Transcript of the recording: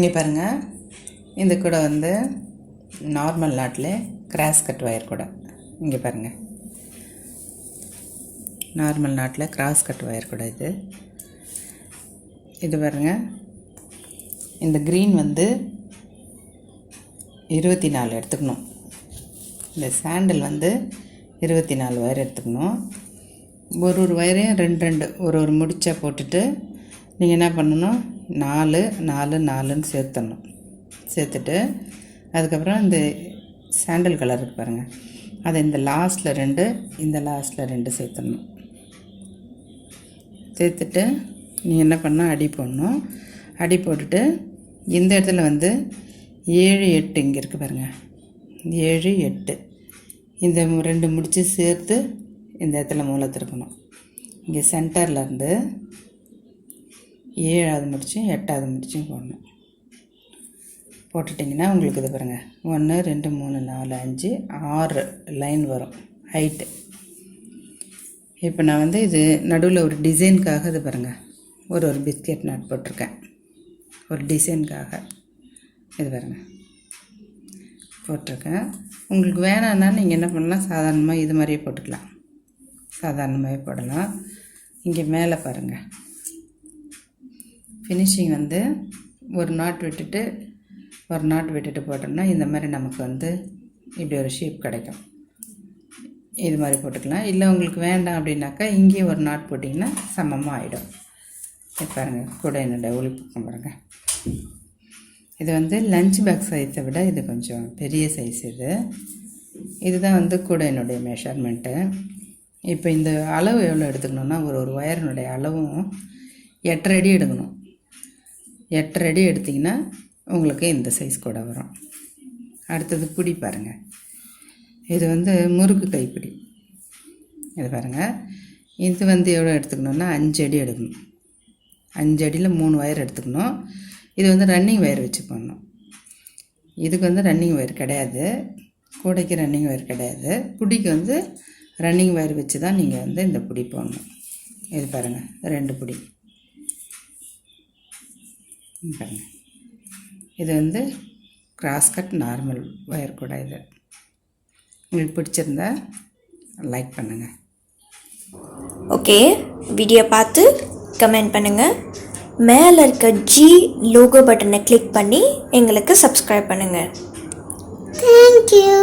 இங்கே பாருங்கள், இந்த கூட வந்து நார்மல் நாட்டில் கிராஸ் கட் ஒயர் கூட. இங்கே பாருங்கள், நார்மல் நாட்டில் கிராஸ் கட் ஒயர் கூட. இது பாருங்கள், இந்த க்ரீன் வந்து 24 எடுத்துக்கணும். இந்த சாண்டில் வந்து 24 ஒயர் எடுத்துக்கணும். ஒரு ஒயரையும் ரெண்டு ஒரு முடிச்சா போட்டுட்டு நீங்கள் என்ன பண்ணணும், 4 4 4ன்னு சேர்த்துடணும். சேர்த்துட்டு அதுக்கப்புறம் இந்த சாண்டல் கலர் இருக்கு பாருங்கள், அதை இந்த லாஸ்ட்டில் 2 இந்த லாஸ்ட்டில் 2 சேர்த்துடணும். சேர்த்துட்டு நீங்கள் என்ன பண்ணால் அடி போடணும். அடி போட்டுட்டு இந்த இடத்துல வந்து 7 8 இங்கே இருக்குது பாருங்கள், 7 8 இந்த 2 முடிச்சு சேர்த்து இந்த இடத்துல மூலை திருக்கணும். இங்கே சென்டர்லேருந்து 7வது முடிச்சும் 8வது முடிச்சும் போடணும். போட்டுட்டிங்கன்னா உங்களுக்கு இது பாருங்கள், 1 2 3 4 5 6 லைன் வரும் ஹைட்டு. இப்போ நான் வந்து இது நடுவில் ஒரு டிசைனுக்காக இது பாருங்கள், ஒரு பிஸ்கெட் நாட் போட்டிருக்கேன், ஒரு டிசைனுக்காக. இது பாருங்கள் போட்டிருக்கேன். உங்களுக்கு வேணான்னா நீங்கள் என்ன பண்ணலாம், சாதாரணமாக இது மாதிரியே போட்டுக்கலாம், சாதாரணமாகவே போடலாம். இங்கே மேலே பாருங்கள், ஃபினிஷிங் வந்து ஒரு நாட் விட்டுட்டு போட்டோம்னா இந்த மாதிரி நமக்கு வந்து இப்படி ஒரு ஷேப் கிடைக்கும். இது மாதிரி போட்டுக்கலாம். இல்லை உங்களுக்கு வேண்டாம் அப்படின்னாக்கா இங்கேயும் ஒரு நாட் போட்டிங்கன்னா சமமாக ஆகிடும். பாருங்கள், கூட என்னுடைய ஒளிப்பக்கம் பாருங்கள். இது வந்து லஞ்ச் பேக் சைஸை விட இது கொஞ்சம் பெரிய சைஸ். இதுதான் வந்து கூட என்னுடைய மெஷர்மெண்ட்டு. இப்போ இந்த அளவு எவ்வளோ எடுத்துக்கணுன்னா, ஒரு ஒயரினுடைய அளவும் 8.5 அடி எடுக்கணும். 8.5 அடி எடுத்திங்கன்னா உங்களுக்கு இந்த சைஸ் கூட வரும். அடுத்தது பிடி பாருங்கள், இது வந்து முறுக்கு கைப்பிடி. இது பாருங்கள், இது வந்து எவ்வளோ எடுத்துக்கணுன்னா 5 அடி எடுக்கணும். 5 அடியில் 3 ஒயர் எடுத்துக்கணும். இது வந்து ரன்னிங் ஒயர் வச்சு பண்ணணும். இதுக்கு வந்து ரன்னிங் ஒயர் கிடையாது, கூடைக்கு ரன்னிங் ஒயர் கிடையாது. பிடிக்கு வந்து ரன்னிங் ஒயர் வச்சு தான் நீங்கள் வந்து இந்த பிடி போடணும். இது பாருங்கள், 2 பிடி பாருங்கள். இது வந்து கிராஸ் கட் நார்மல் ஒயர் கூட. இது உங்களுக்கு பிடிச்சிருந்தா லைக் பண்ணுங்கள். ஓகே, வீடியோ பார்த்து கமெண்ட் பண்ணுங்கள். மேலே இருக்க ஜி லோகோ பட்டனை கிளிக் பண்ணி எங்களுக்கு சப்ஸ்கிரைப் பண்ணுங்கள். தேங்க்யூ.